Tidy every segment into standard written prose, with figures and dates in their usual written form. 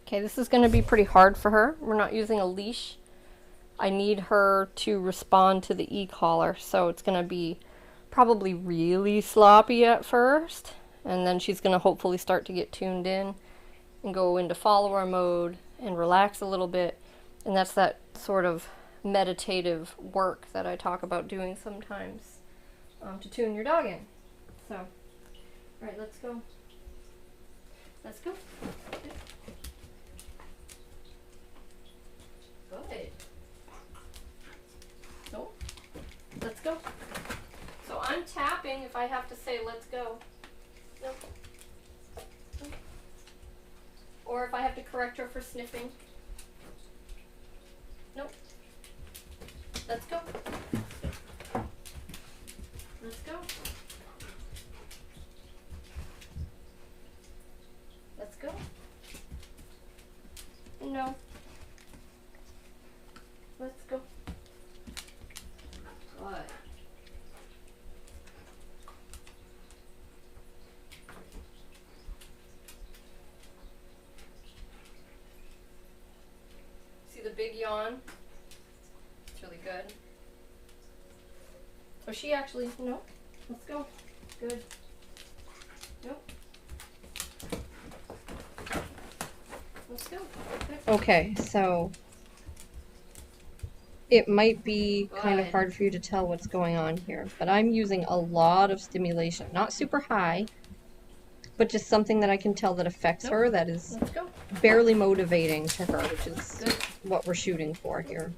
Okay, this is going to be pretty hard for her. We're not using a leash. I need her to respond to the e-collar, so it's going to be probably really sloppy at first, and then she's going to hopefully start to get tuned in and go into follower mode and relax a little bit. And that's that sort of meditative work that I talk about doing sometimes to tune your dog in. So, all right, let's go. Let's go. Good. No. Let's go. So I'm tapping if I have to say let's go. No. Or if I have to correct her for sniffing. Nope. Let's go. Let's go. Let's go. No. Let's go. Good. See the big yawn? It's really good. So she actually, no, let's go. Good. Nope. Let's go. Good. Okay, so it might be kind of hard for you to tell what's going on here, but I'm using a lot of stimulation. Not super high, but just something that I can tell that affects her, that is barely motivating to her, which is what we're shooting for here.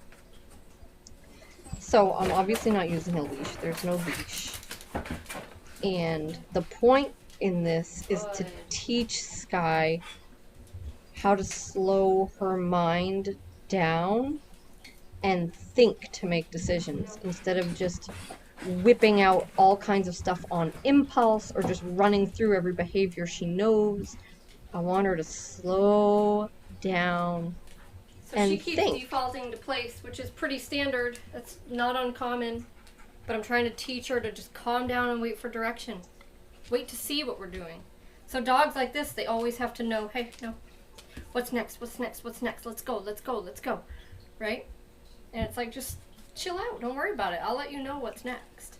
So I'm obviously not using a leash. There's no leash. And the point in this is to teach Skye how to slow her mind down and think to make decisions instead of just whipping out all kinds of stuff on impulse or just running through every behavior she knows. I want her to slow down and she keeps think. Defaulting to place, which is pretty standard. That's not uncommon. But I'm trying to teach her to just calm down and wait for direction. Wait to see what we're doing. So dogs like this, they always have to know, hey, no. What's next? What's next? What's next? Let's go. Let's go. Let's go. Right? And it's like, just chill out. Don't worry about it. I'll let you know what's next.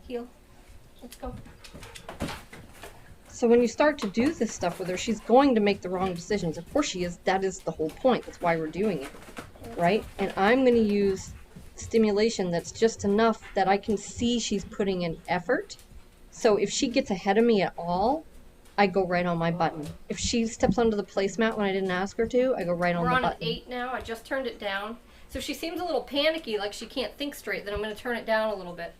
Heel. Let's go. So when you start to do this stuff with her, she's going to make the wrong decisions. Of course she is. That is the whole point. That's why we're doing it. Right? And I'm going to use stimulation that's just enough that I can see she's putting in effort. So if she gets ahead of me at all, I go right on my button. If she steps onto the placemat when I didn't ask her to, I go right on the button. We're on an 8 now. I just turned it down. So if she seems a little panicky, like she can't think straight, then I'm going to turn it down a little bit.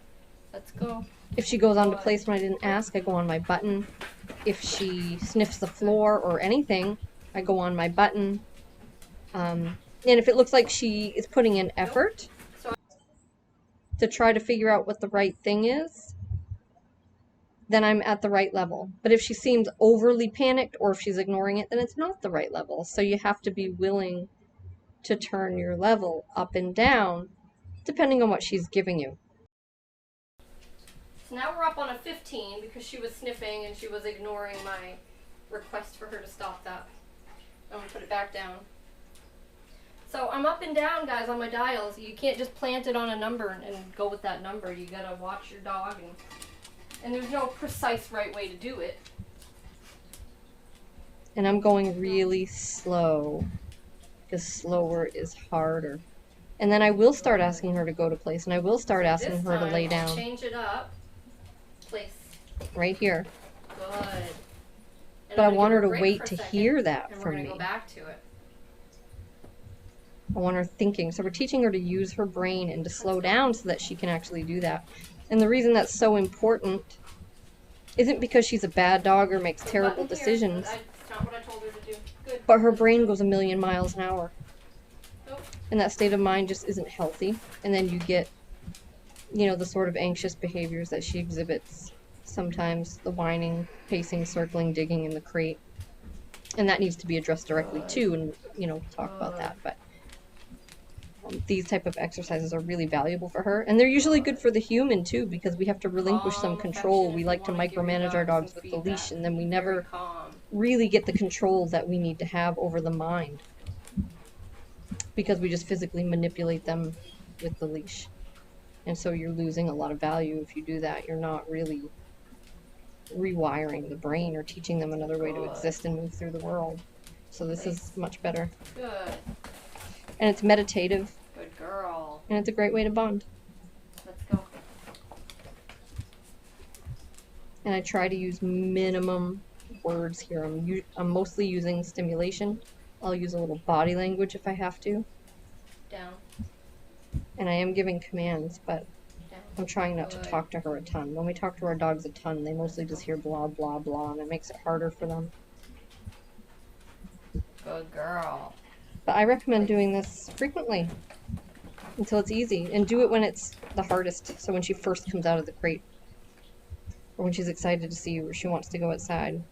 Let's go. If she goes onto place when I didn't ask, I go on my button. If she sniffs the floor or anything, I go on my button. And if it looks like she is putting in effort to try to figure out what the right thing is, then I'm at the right level. But if she seems overly panicked or if she's ignoring it, then it's not the right level. So you have to be willing to turn your level up and down depending on what she's giving you. So now we're up on a 15 because she was sniffing and she was ignoring my request for her to stop that. I'm going to put it back down. So I'm up and down, guys, on my dials. You can't just plant it on a number and go with that number. You got to watch your dog, and there's no precise right way to do it. And I'm going really slow because slower is harder. And then I will start asking her to go to place, and I will start asking her to lay down. I'll change it up. Place. Right here. Good. But I want her to wait to hear that from me. We're going to go back to it. I want her thinking. So we're teaching her to use her brain and to slow down so that she can actually do that. And the reason that's so important isn't because she's a bad dog or makes terrible decisions. That's not what I told her to do. Good. But her brain goes a million miles an hour. And that state of mind just isn't healthy. And then you get, you know, the sort of anxious behaviors that she exhibits. Sometimes the whining, pacing, circling, digging in the crate. And that needs to be addressed directly too, and, you know, talk about that. But these type of exercises are really valuable for her. And they're usually good for the human too, because we have to relinquish some control. We like to micromanage our dogs with the leash, and then we never really get the control that we need to have over the mind, because we just physically manipulate them with the leash. And so you're losing a lot of value if you do that. You're not really rewiring the brain or teaching them another way to exist and move through the world. So this is much better. Good. And it's meditative. Good girl. And it's a great way to bond. Let's go. And I try to use minimum words here. I'm mostly using stimulation. I'll use a little body language if I have to. Down. And I am giving commands, but Down. I'm trying not to Good. talk to her a ton. When we talk to our dogs a ton, they mostly just hear blah, blah, blah, and it makes it harder for them. Good girl. But I recommend doing this frequently until it's easy. And do it when it's the hardest. So when she first comes out of the crate. Or when she's excited to see you or she wants to go outside.